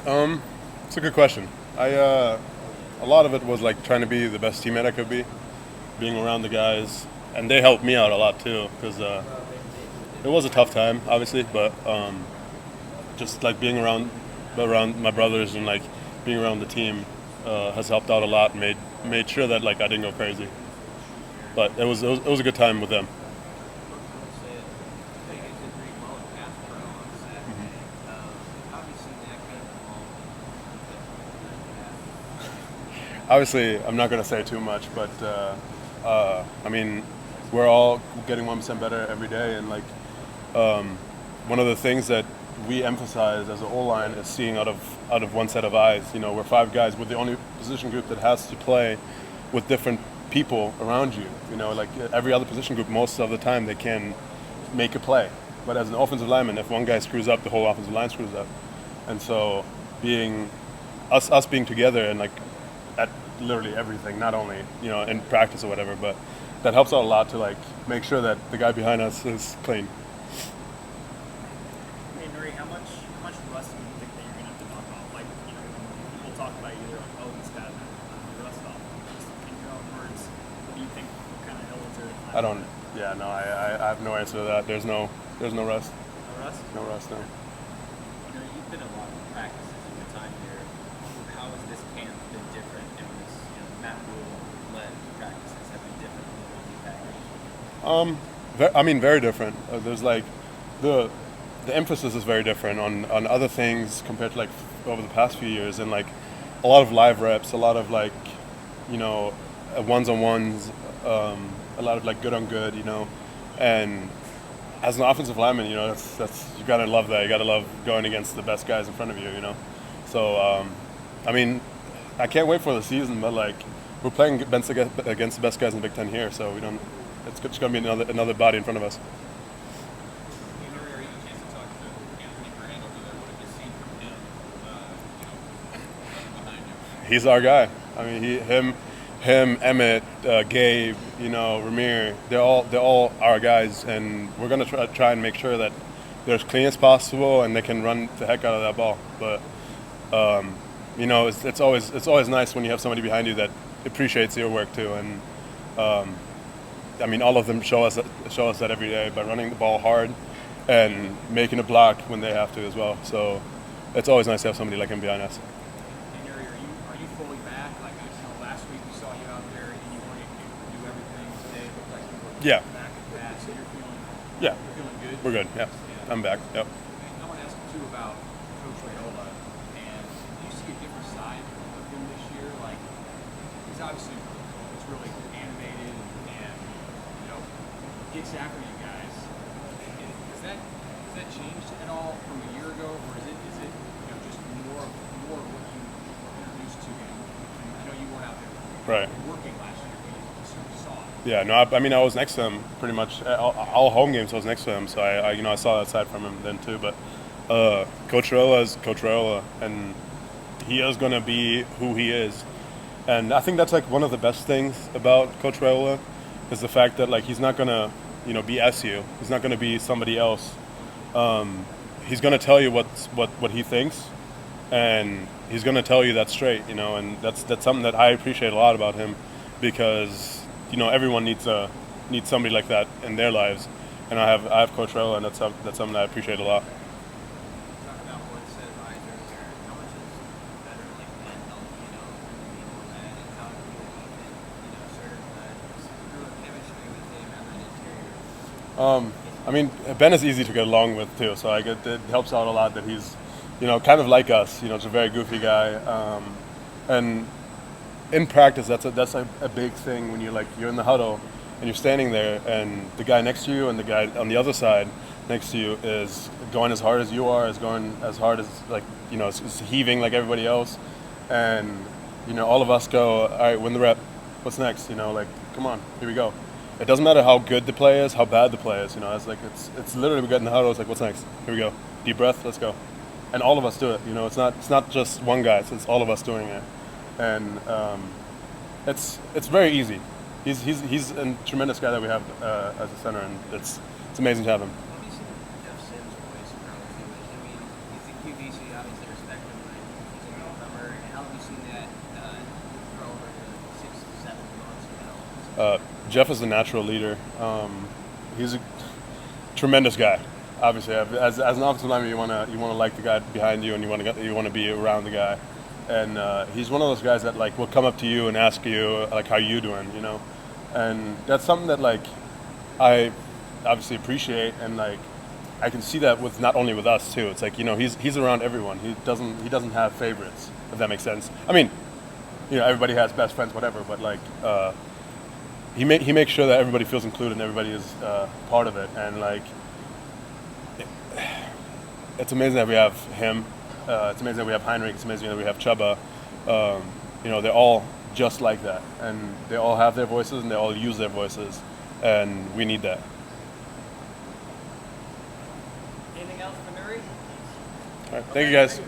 It's a good question. A lot of it was like trying to be the best teammate I could be, being around the guys, and they helped me out a lot too because it was a tough time, obviously, but just like being around my brothers and like being around the team has helped out a lot. And made sure that like I didn't go crazy, but it was a good time with them. Obviously, I'm not going to say too much, but I mean, we're all getting 1% better every day, and like one of the things that we emphasize as an O-line is seeing out of one set of eyes. You know, we're five guys. We're the only position group that has to play with different people around you. You know, like every other position group, most of the time they can make a play, but as an offensive lineman, if one guy screws up, the whole offensive line screws up, and so being us being together and like at literally everything, not only in practice or whatever, but that helps out a lot to like make sure that the guy behind us is clean. Hey, Nouredin, how much rust do you think that you're going to have to knock off? Like, when people talk about you, they're like, oh, he's got the rust off. Just in your own words, what do you think, what kind of elements are in I don't. Yeah, no, I have no answer to that. There's no rust. No rust? No rust. No. You've been a lot of practices in your time here. How has this camp been different? And this, Matt Rule-led practices have been different from the ones you've had? I mean, very different. There's like the emphasis is very different on other things compared to like over the past few years, and like a lot of live reps, a lot of like ones on ones, a lot of like good on good, and as an offensive lineman, that's you gotta love that. You gotta love going against the best guys in front of you, So I mean, I can't wait for the season, but like we're playing against the best guys in the Big Ten here, so we don't. It's just gonna be another body in front of us. He's our guy. I mean, him, Emmett, Gabe, Ramir. They're all our guys, and we're gonna try and make sure that they're as clean as possible and they can run the heck out of that ball. But it's always nice when you have somebody behind you that appreciates your work too. And I mean, all of them show us that every day by running the ball hard and making a block when they have to as well. So it's always nice to have somebody like him behind us. Are you fully back? Like, last week we saw you out there and you weren't able to do everything. Today it looked like you were back and fast. So you're feeling good? We're good, yeah. I'm back, yep. I want to ask you, too, about Coach Raiola. And do you see a different side of him this year? Like, he's obviously really animated and gets after you guys. Has that changed at all from a year ago, or is it just more of what you introduced to him? I know you weren't out there working last year, but you certainly saw it. Yeah, no, I mean, I was next to him pretty much all home games. I was next to him, so I saw that side from him then too. But Coach Raiola is Coach Raiola, and he is going to be who he is. And I think that's like one of the best things about Coach Raiola is the fact that like he's not going to be SU. He's not going to be somebody else. He's going to tell you what he thinks, and he's going to tell you that straight. And that's something that I appreciate a lot about him, because everyone needs somebody like that in their lives, and I have Coach Raiola, and that's something I appreciate a lot. Talk about what said advisor there. How much is better like mental, all that, and how do you even, sort of through chemistry with him on the interior? I mean, Ben is easy to get along with too, so it helps out a lot that he's, kind of like us. Just a very goofy guy, and in practice, that's a big thing when you're in the huddle and you're standing there, and the guy next to you and the guy on the other side next to you is going as hard as you are, is going as hard as is heaving like everybody else, and all of us go, all right, win the rep. What's next? Come on, here we go. It doesn't matter how good the play is, how bad the play is. It's literally we get in the huddle. It's like, what's next? Here we go. Deep breath. Let's go. And all of us do it. It's not just one guy. It's all of us doing it. And it's very easy. He's a tremendous guy that we have as a center, and it's amazing to have him. What do you see Jeff Sims' voice growing too? I mean, you think QVC obviously respect him, but Jeff is a natural leader. He's a tremendous guy. Obviously, as an offensive lineman, you wanna like the guy behind you, and you want to be around the guy. And he's one of those guys that like will come up to you and ask you like how you doing, you know. And that's something that like I obviously appreciate, and like I can see that with not only with us too. It's like, you know, he's around everyone. He doesn't have favorites, if that makes sense. I mean, you know, everybody has best friends, whatever, but like he makes sure that everybody feels included and everybody is part of it. And like it's amazing that we have him. It's amazing that we have Heinrich. It's amazing that we have Chubba. You know, they're all just like that, and they all have their voices and they all use their voices, and we need that. Anything else for Nouredin? All right, thank you guys.